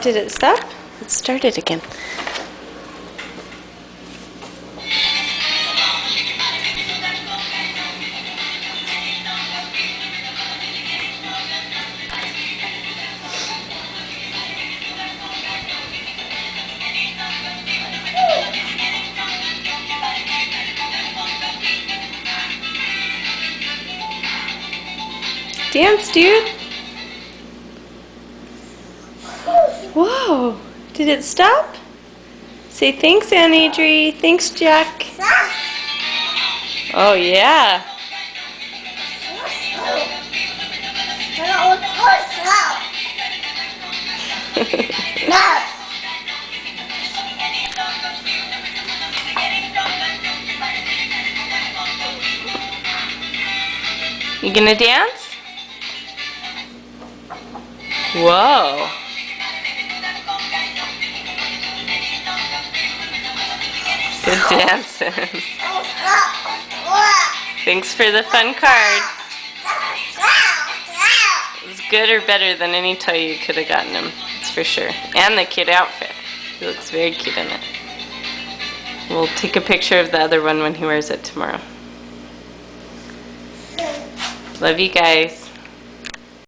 did it stop? It started again. Dance, dude. Whoa. Did it stop? Say thanks, Aunt Adri. Thanks, Jack. Oh, yeah. You gonna dance? Whoa. Good dancing. Thanks for the fun card. It was good or better than any toy you could have gotten him, that's for sure. And the kid outfit. He looks very cute in it. We'll take a picture of the other one when he wears it tomorrow. Love you guys.